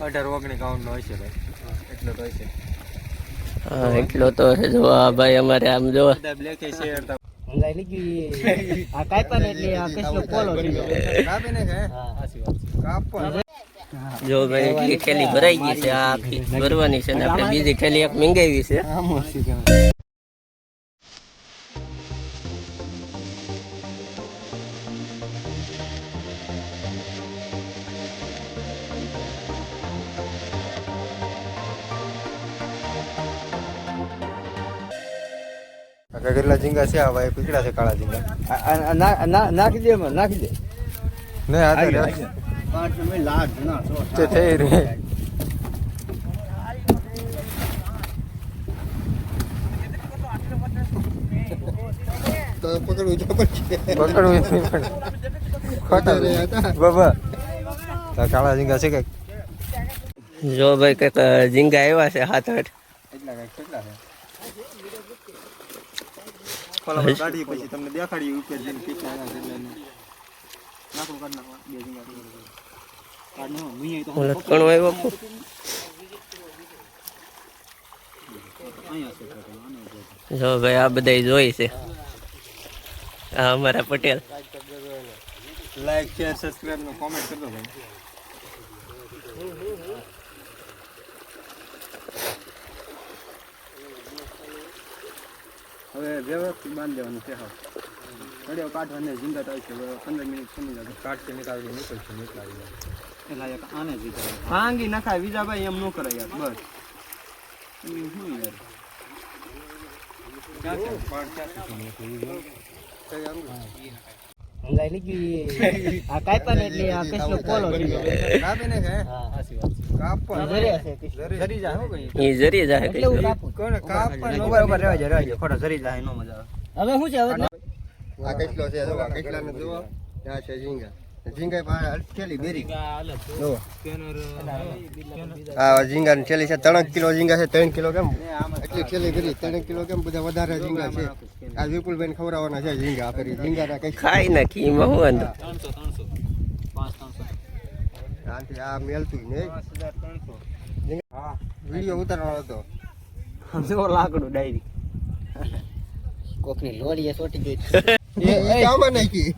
18-19 count નો હશે ભાઈ, એટલો તો હશે. હા એટલો તો છે. જો આ ભાઈ અમારે આમ જો બધા બ્લેક છે હતા. લઈ લીધી આ કાઈપા ને એટલે આ કેટલો પોલો છે. કાપી ને કે સાચી વાત છે. કાપવા જો ભાઈ એટલી થેલી ભરાઈ ગઈ છે. આ આખી ભરવાની છે ને આપણે બીજી થેલી એક મંગાવી છે. કેટલા ઝીંગા છે આ ભાઈ? પીકડા છે કાળા ઝીંગા. નાખી દે એમાં, નાખી દે. નહીં આ તો થઈ રહી. તો પકડવું જ પડશે. બાબા કાળા ઝીંગા છે કઈક. જો ભાઈ કઈક ઝીંગા આવ્યા છે 7-8. એટલા કઈક કેટલા છે? કોલામાં કાઢી પછી તમને દેખાડી ઉપર જઈને કેટલા આવ્યા છે. નાખો કાઢ નાખો. બે ઝીંગા કાઢ નાખો. મુઈ તો લટકણો આવ્યો કો. જો ભાઈ આ બધા જોઈ છે. આ અમારા પટેલ. લાઈક શેર સબસ્ક્રાઇબ નો કોમેન્ટ કરજો ભાઈ. હવે વ્યવસ્થિત બાંધી દેવાનું છે. હા કડિયો કાઢવાને ઝીંગા તો છે 15 મિનિટ સમજી જશે. કાઢશે નીકાળી નીકળશે નીકળી જાય. એટલે એક આને જ ભાંગી નખાય. વિજાભાઈ એમ ન કરે યાર. બસ શું યાર ક્યાં છે પાડ ક્યાં લઈ લીધી આ કાઈપા ને એટલે આ કેટલો પોલો છે. કાપી ને કે સાચી વાત છે. કાપવા જરી જાય હો કઈ. ઈ જરી જાય એટલે હું કાપું. કોને કાપવા ઉપર રહેવા જાય ખોટા જરી જાય નો મજા આવે. હવે શું છે? હવે આ કેટલો છે? જો આ કેટલા ને જુઓ. ત્યાં છે ઝીંગા. ઝીંગા પાસે અટકેલી બેરી. જો આ ઝીંગા ની થેલી છે 3 કિલો ઝીંગા છે. 3 કિલો કેમ એટલી થેલી ભરી? 3 કિલો કેમ? બધા વધારે ઝીંગા છે. આ વિપુલભાઈ ખવડાવવાના છે ઝીંગા. આ ફરી ઝીંગા ના કઈ ખાઈ નાખી એમાં હું વાંધો. આથી આ મેલતું નહીં. હા વિડિયો ઉતારવાનો હતો. જો લાકડું ડાયરી કોકની લોડીએ સોટી ગઈ. એ આમાં નાખી.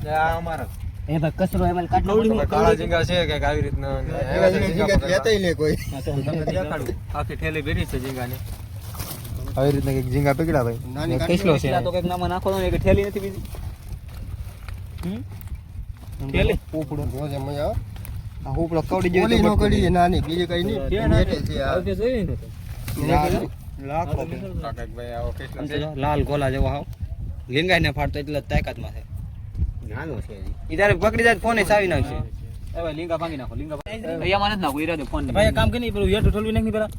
આ અમારા એ ભાઈ કચરો એમાં કાઢ કાળા ઝીંગા છે કે આવી રીતના એવા ઝીંગા લેતાય લે કોઈ. તમને દેખાડું આખી થેલી ભરી છે ઝીંગાની. આવી રીતના એક ઝીંગા પકડા ભાઈ. નાની કેટલો છે? તો કઈક નામાં નાખો તો એક થેલી નથી બીજી. થેલી ઉપડો જોજે મજા આવે. આ ઉપડો કવડી જેવી તો કડી નાની બીજી કઈ નહીં. નેટે છે આ. આવતે જોઈ ને લાખો કાકા ભાઈ આવો કેટલા છે? લાલ ગોલા જેવો હાવ લીંગાઈને ફાડતો એટલે તાકાતમાં છે. નાનો છે ઈ તારે પકડી જાય ફોન ચાવી નાખશે. એ ભાઈ લીંગા ભાંગી નાખો. લીંગા અહીંયા માં નથી નાખો. ઈરાદે ફોન ભાઈ કામ કે નહીં પેલું હેઠું ઠલવી નાખી પેલા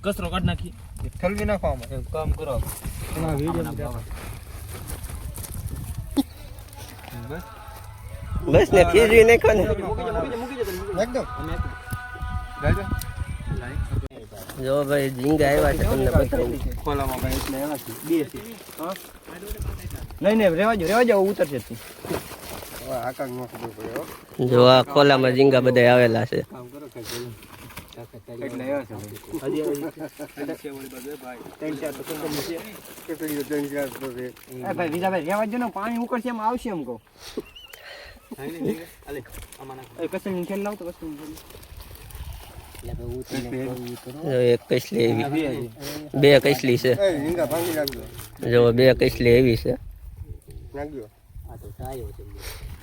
કચરો કાઢ નાખી ઠલવી નાખો આમાં. કામ કરો. આ વિડિયો બસ ને ખીજવી નાખો ને. એકદમ જો ભાઈ ઝીંગા આવ્યા છે તમને બતાવું. ખોલામાં ભાઈ એટલે એવા છે. બે છે. હા નહીં નહીં રેવા જાવ ઉતરશે જ. હવે આકાશ નો ખબર પડે હો. જો આ ખોલામાં ઝીંગા બધા આવેલા છે. કામ કરો કે એટલે એવા છે હજી છે ઓલી બાજુ ભાઈ 3-4 તો કદમ છે. કેટલી 3-4 તો છે. એ ભાઈ વિજાભાઈ રેવા જો ને પાણી ઉકળશે એમ આવશે એમ કહું. આલે આમાં એ કસની ખેલ લાવ તો કસની ખેલ. જો એક કસલી એવી. બે કસલી છે. એ ઝીંગા ભાંગી નાખજો. જો બે કસલી એવી છે. નાખજો. આ તો સાયો છે.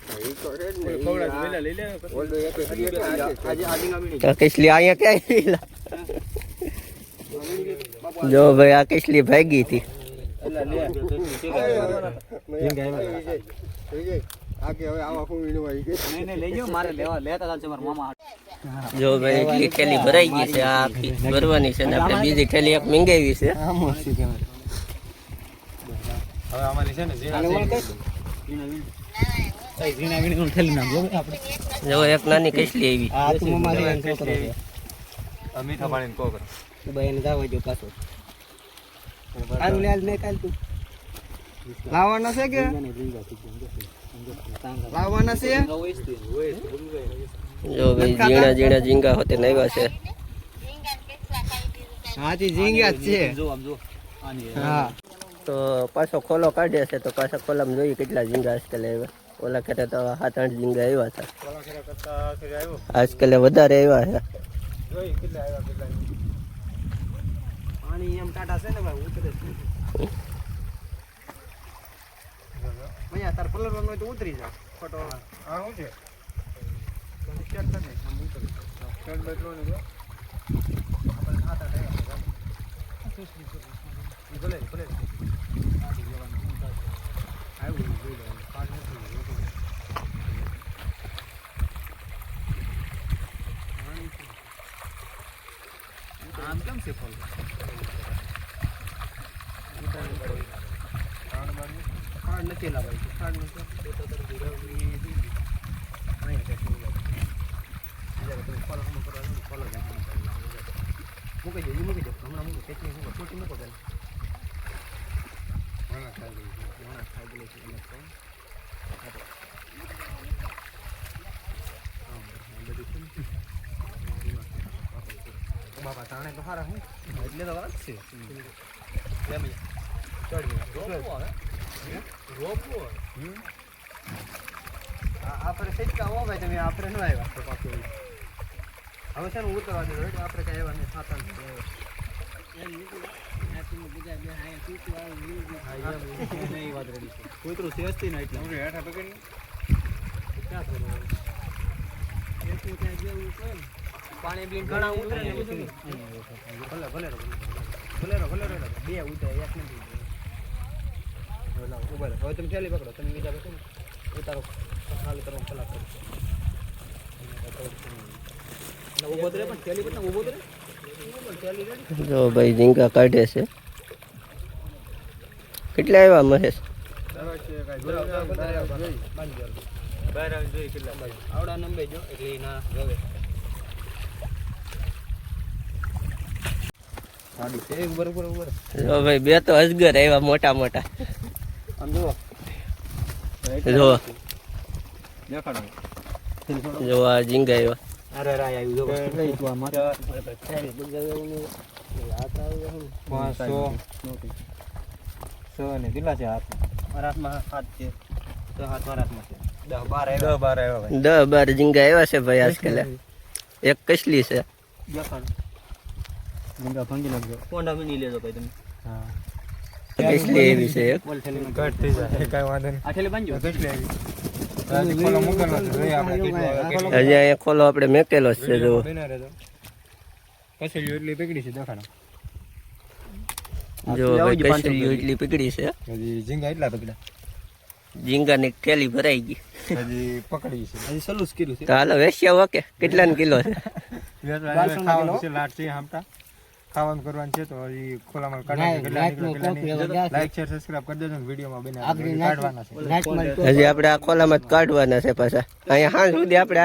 એ તો છે જ ને. ખવડા વેલા લઈ લે. ઓલ્ડો એક આજે આદિંગા મીડી. આ કસલી અહીંયા ક્યાં આવેલા? જો ભાઈ આ કસલી ભાગી હતી. એટલે લે. ઝીંગા આવ્યા. આગે હવે આવા ફૂવી આવી ગઈ. નહીં લઈ જાઓ મારે લેતા ચાલશે મારા મામા. જો ભાઈ એટલી થેલી ભરાઈ ગઈ છે. આ આખી ભરવાની છે ને આપણે બીજી થેલી એક મંગાવી છે. આમાં શું કહેવાય? હવે અમારી છે ને ઝીણા વીણી ખેલી નાખજો આપણે. જો એક નાની કસલી આવી. આ તું મારી મીઠા પાણી કોકર. તું ભાઈ એને જાવા જો પાછો. આલ લે આલ મે કાલ તું લાવવાના છે કે લાવવાના છે? જો ભાઈ ઝીણા ઝીણા ઝીંગા હોતે આવ્યા છે. હાજી ઝીંગા જ છે. જો આમ જો આની હા તો પાછો ખોલો કાઢે છે તો પાછા ખોલામાં જોઈએ કેટલા ઝીંગા આજકાલ આવ્યા. ઓલા ખેતે તો 7-8 ઝીંગા આવ્યા હતા. ઓલા ખેરા કરતા ફેર આવ્યો આજકાલ વધારે આવ્યા છે. જોઈ કેટલા આવ્યા કેટલા પાણી એમ ટાટા છે ને ભાઈ ઉતરે છે મૈયા તાર પલરવાનું હોય તો ઉતરી જા ફોટો હા શું છે ચેક કરી દે આમ ઉતરી ચેક બેટલો ને જો આપણે 7-8 આવ્યા ભલે ભલે આવ્યું જોઈ લેવાનું પાણી નથી આમ કેમ છે ફોન ખાડ નથી લાવાય ખાડ નથી તો મૂકી દો હમણાં મૂકો કેટલી મૂકો છોટી મૂકો પેલા ખાઈ ગયેલી છે બાપા તાણે તો સારા હું એટલે તો વાત છે આપણે સિક્કા હો ભાઈ તમે આપણે ન આવ્યા તો પાછું હવે છે ને ઉતરવા દે આપણે કઈ આવ્યા નહીં સાતા કૂતરું છે જ ને એટલે હેઠા પકડી પાણી બી ઘણા ઉતરે ને ભલે ભલે બે ઉતરે એક નથી ઉભા હવે તમે ચાલી પકડો તમે બીજા પકડો ઉતારો ખાલી કરો કલાક ઉભો રહે પણ ચાલી પણ ઉભો રહે જો ભાઈ ઝીંગા કાઢે છે. કેટલા આવ્યા મહેશ? બહાર આવી જોઈ કેટલા આવડા નંબર જો એટલે ના રવે સાડી છે બરોબર જો ભાઈ બે તો અજગર આવ્યા મોટા મોટા. આમ જુઓ જો દેખાડો જો આ ઝીંગા આવ્યા. અરે રાય આવ્યું જો લઈ તો આ માથા 500 ને કેટલા છે હાથ મારા હાથમાં 7 છે તો હાથ મારા હાથમાં છે 10-12 આવ્યા 10-12 ઝીંગા આવ્યા છે ભાઈ આજકાલ. એક કસલી છે. દેખાડો ઝીંગા ભાંગી નાખજો કોંડા મી લેજો ભાઈ તમે હા કસલી એવી છે એક. બોલ થેલી કટ થઈ જાય કઈ વાંધો નહીં આ થેલી બાંધજો કસલી આવી રાજી ખોલો મૂકેલો છે જોઈ આપણે કેટલો હજી અહીંયા ખોલો આપણે મેકેલો જ છે. જો કસલી એટલી પકડી છે દેખાડો જો ભાઈ કસલી એટલી પકડી છે. હજી ઝીંગા એટલા પકડ્યા ઝીંગાની થેલી ભરાઈ ગઈ. હજી પકડી છે હજી સલુસ કર્યું છે તો હાલો વેચ્યા ઓકે કેટલાનો કિલો છે? ખાવાનું છે લાટ છે હામટા ખાવાનું કરવાનું છે તો હજી ખોલામાં કાઢવાનું લાઈક શેર સબસ્ક્રાઇબ કરી દેજો ને વિડીયોમાં બનાવી કાઢવાના છે હજી આપણે આ ખોલામાં જ કાઢવાના છે પાછા. અહીંયા હાલ સુધી આપણે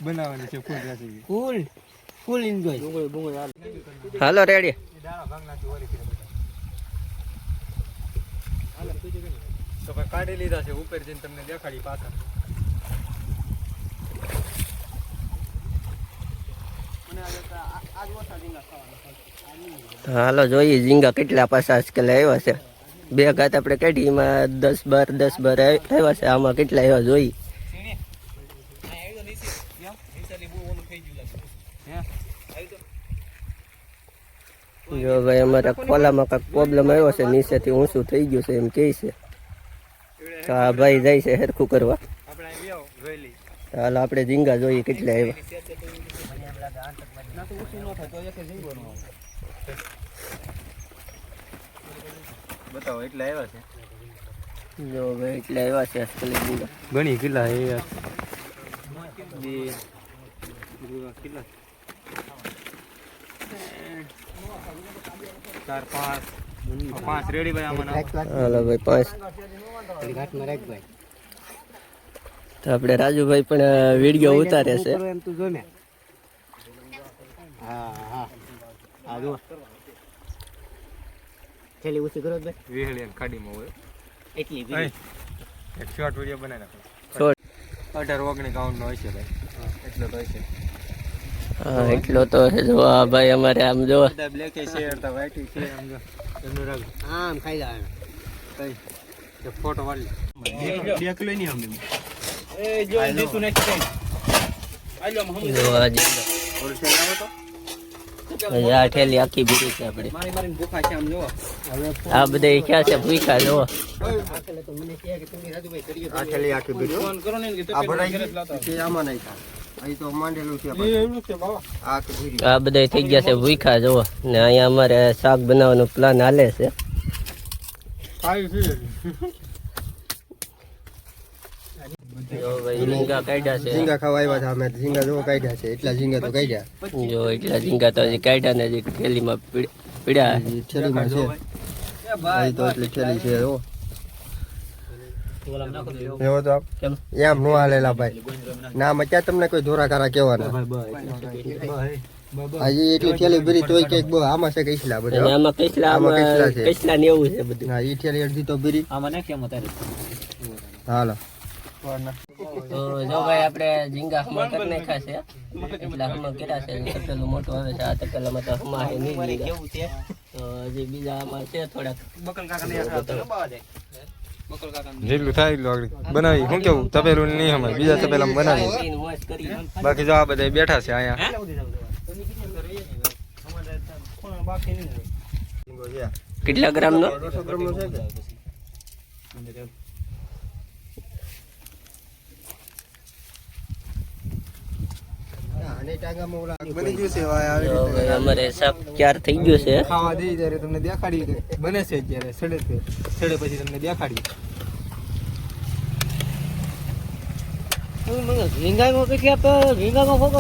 બનાવવાની છે ફૂલ એન્જોય હાલો રેડી. તો ભાઈ કાઢી લીધા છે ઉપર જઈને તમને દેખાડી પાછા હાલો જોઈએ ઝીંગા કેટલા પાછા આજકાલ આવ્યા છે. બે ઘાત આપણે કાઢી એમાં 10-12 આવ્યા છે. આમાં કેટલા આવ્યા જોઈએ. જો ભાઈ અમારા ખોલામાં કાંઈક પ્રોબ્લેમ આવ્યો છે. નીચેથી ઊંચું થઈ ગયું છે એમ કહે છે. તો આ ભાઈ જાય છે હરખું કરવા. હાલો આપણે ઝીંગા જોઈએ કેટલા આવ્યા. બતાવો એટલા આવ્યા છે. જો ભાઈ એટલા આવ્યા છે આજકાલ ઝીંગા. ઘણી કેટલા એ કેટલા 4-5 રેડી ભાઈ આમાં હાલો ભાઈ 5 તો આપણે રાજુભાઈ પણ વિડીયો ઉતારે છે. કાઢીમાં હોય એટલી એક શોર્ટ વિડીયો બનાવી નાખો. 18-19 કાઉન્ટ નો હશે ભાઈ, એટલો તો હશે. હા એટલો તો છે. જો આ ભાઈ અમારે આમ જો બધા બ્લેક છે, અડધા વ્હાઈટ છે. આમ જો એનું રંગ આમ ખાઈ જાય કઈ કે ફોટો વાળી 2 કિલો ની આમ એ જો નીચું નાખી દે. આજો હમ જો આ ઝીંગા. હોલસેલ લાવો તો આ ઠેલી આખી ભીડી છે આપણે. મારી મારીને ભૂખા છે આમ જો. આ બધા ક્યાં છે ભૂખા જો. આખલે તો મને કહે કે તમે રાજુભાઈ કરીએ આ થેલી આખી ભરી ફોન કરો ને કે આ ભરાઈ ગઈ છે. આમાં નહીં થાય, અહીં તો માંડેલું છે એવું છે બાબા. આ આખી ભરી. આ બધા થઈ ગયા છે ભૂખા જો. ને અહીંયા અમારે શાક બનાવવાનો પ્લાન હાલે છે. ખાઈ છે જો ભાઈ ઝીંગા કાઢ્યા છે. ઝીંગા ખાવા આવ્યા હતા અમે. ઝીંગા જો કાઢ્યા છે, એટલા ઝીંગા તો કાઢ્યા. જો એટલા ઝીંગા તો હજી કાઢ્યા ને હજી થેલીમાં પીડ્યા. હજી થેલીમાં છે, અહીં તો એટલી થેલી છે. જો એવો તો કેમ? એમ નો હાલેલા ભાઈ. ના મચ્યા તમને કોઈ ધોરા કારા કહેવાના. હજી એટલી થેલી ભરી તોય કઈક બહુ આમાં છે કઈસલા અને બધા. આમાં કૈસલા આમાં કૈસલા છે. કૈસલા ને એવું છે બધું. ના ઈ થેલી અડધી તો ભરી. આમાં નાખી આમાં તારે. હાલો તો જો ભાઈ આપણે ઝીંગા હમા કરી નાખ્યા છે. એટલા હમા કર્યા છે. તપેલું મોટું આવે છે. આ તપેલામાં તો હમા છે નહીં ઝીંગા. કેવું છે? તો હજી બીજા આમાં છે થોડાક. બકલ કાકા ને દબાવા દે. બકલ કાકા જેટલું થાય એટલું આગળ બનાવી. શું કેવું, તપેલું નહીં અમારે બીજા તપેલામાં બનાવી. પીને મોજ કરી. બાકી જો આ બધા બેઠા છે અહીંયા. કેટલા ગ્રામનો? 100 ગ્રામનો છે કે? આને ટાંગામાં ઓલા બની ગયું છે ભાઈ. આવી તો ભાઈ અમારે શાક ક્યાર થઈ ગયું છે. ખાવા દે ત્યારે તમને દેખાડી દે. બને છે જ્યારે સડે છે, સડે પછી તમને દેખાડી. રીંગામાં કેટલા રીંગામાં ફોકો